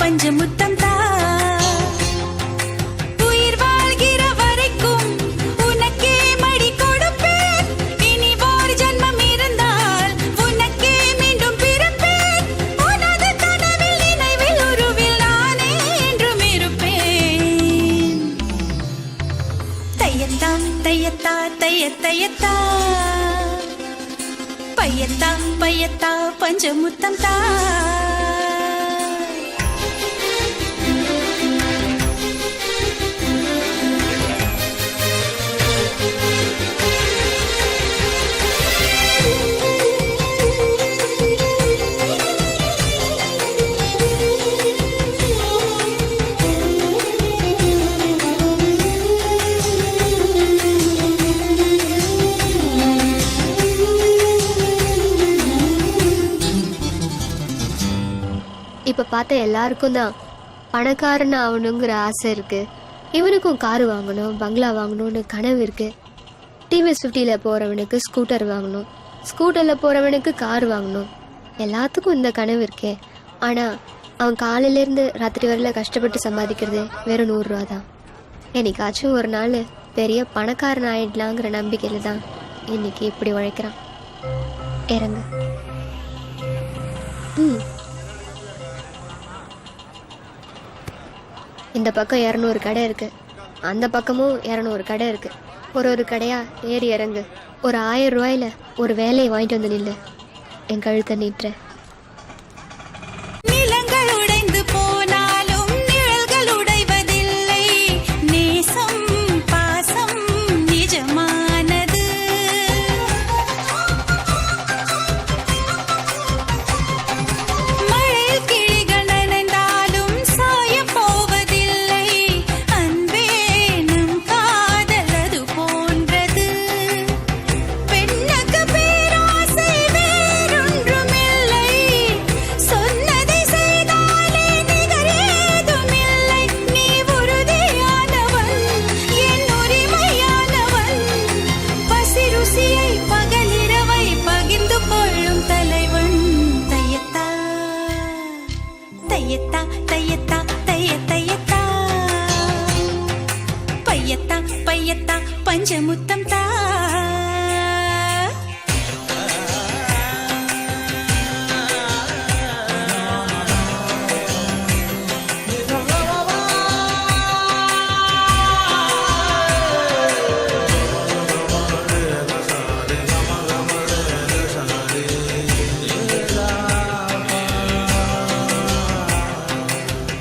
பஞ்சமுத்தம் தா உயிர் வாழ்கிற வரைக்கும் உனக்கே மடி கொடுப்பேன் இனி ஓர் ஜன்மம் இருந்தால் உனக்கே மீண்டும் பிறப்பேன் உனது கனவில் நினைவில் உருவில் நானே என்றும் இருப்பேன் தையத்தா தையத்தா தையத்தா பையத்தா பையத்தா பஞ்சமுத்தம் தா இப்ப பார்த்த எல்லாருக்கும் தான் பணக்காரன் ஆகணுங்கிற ஆசை இருக்கு. இவனுக்கும் காரு வாங்கணும், பங்களா வாங்கணும்னு கனவு இருக்கு. டிவிஎஸ் 50ல போறவனுக்கு ஸ்கூட்டர் வாங்கணும், ஸ்கூட்டர்ல போறவனுக்கு கார் வாங்கணும். எல்லாத்துக்கும் இந்த கனவு இருக்கே. ஆனா அவன் காலையில இருந்து ராத்திரி வரையில கஷ்டப்பட்டு சம்பாதிக்கிறது வெறும் 100 ரூபா தான். என்னைக்காச்சும் ஒரு நாள் பெரிய பணக்காரன் ஆயிடலாங்கிற நம்பிக்கையில தான் இன்னைக்கு இப்படி உழைக்கிறான். இறங்கு. இந்த பக்கம் 200 கடை இருக்கு, அந்த பக்கமும் 200 கடை இருக்கு. ஒரு கடையா ஏறி இறங்கு. ஒரு 1000 ரூபாயில ஒரு வேலையை வாங்கிட்டு வந்து நில்லு. என் கழுத்தை நீட்டுற. நிலங்கள் உடைந்து போனாலும் நிழல்கள் உடைவதில்லை. நேசம் பாசம் நிஜமானது. மழையில் கிளிகள் நனைந்தாலும் சாய போவதில்லை. அன்பே நம் காதல் அது போன்றது. பெண்ணுக்கு பேராசை வேறொன்றுமில்லை. சொன்னதை செய்தாலே நிகர் ஏதுமில்லை. நீ உறுதியானவன், என் உரிமையானவன். பசி ருசியை பகலிரவை பகிர்ந்து கொள்ளும் தலைவன். தையத்தா தையத்தா தையத்தா தையத்தா பையத்தா பையத்தா பஞ்சமுத்தம் தா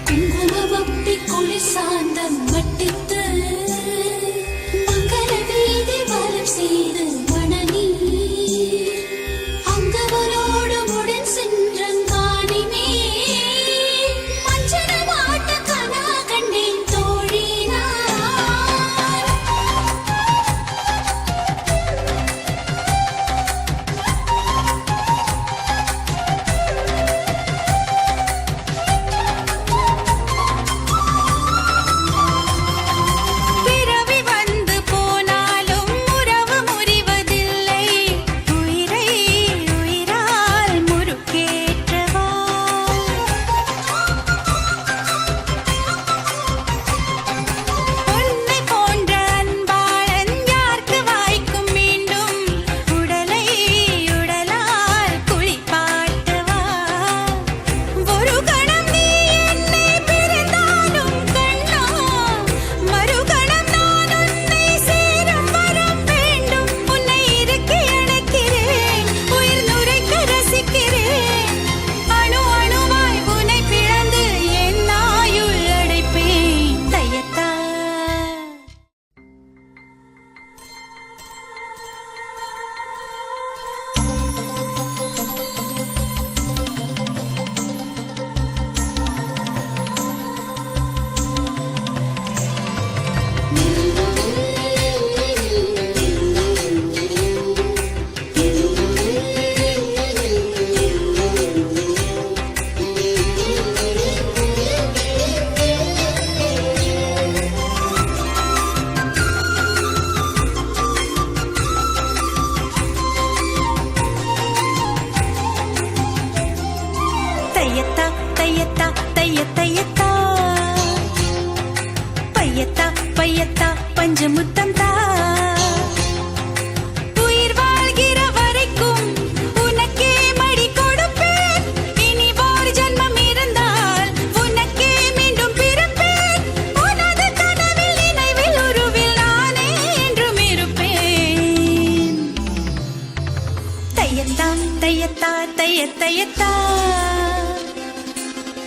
குங்குமவப்பி குளிசாந்தம் வட்டித்து மங்கள வீதி வலம் செய்து மணனி அங்கவரோடு உடன் சென்றங்காணிமே மஞ்சன வாட்ட கனா கண்டேன் தோழினார். தையத்தா பையத்தா பையத்தா பஞ்சமுத்தம் தா உயிர் வாழ்கிற வரைக்கும் உனக்கே மடி கொடுப்பேன் இனி ஒரு ஜன்மம் இருந்தால் உனக்கே மீண்டும் பிறப்பேன் உனது கனவில் நினைவில் உருவில் நானே என்றும் இருப்பேன் தையத்தா தையத்தா தையத்தா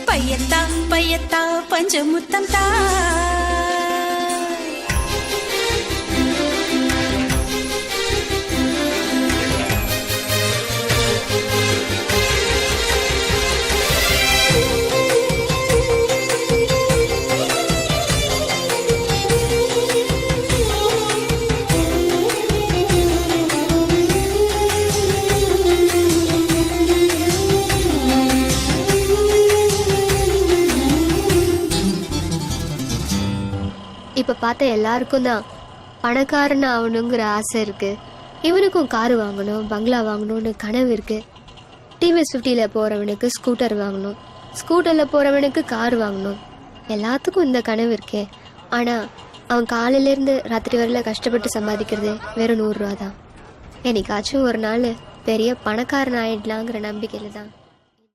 பையத்தா பையத்தா பஞ்சமுத்தம் தா இப்ப பார்த்த எல்லாருக்கும் தான் பணக்காரன் ஆகணுங்கிற ஆசை இருக்கு. இவனுக்கும் காரு வாங்கணும், பங்களா வாங்கணும்னு கனவு இருக்கு. டிவிஎஸ் 50ல போறவனுக்கு ஸ்கூட்டர் வாங்கணும், ஸ்கூட்டர்ல போறவனுக்கு கார் வாங்கணும். எல்லாத்துக்கும் இந்த கனவு இருக்கே. ஆனா அவன் காலையில இருந்து ராத்திரி வரல கஷ்டப்பட்டு சம்பாதிக்கிறது வெறும் 100 ரூபா தான். என்னைக்காச்சும் ஒரு நாள் பெரிய பணக்காரன் ஆயிடலாங்கிற நம்பிக்கையில தான்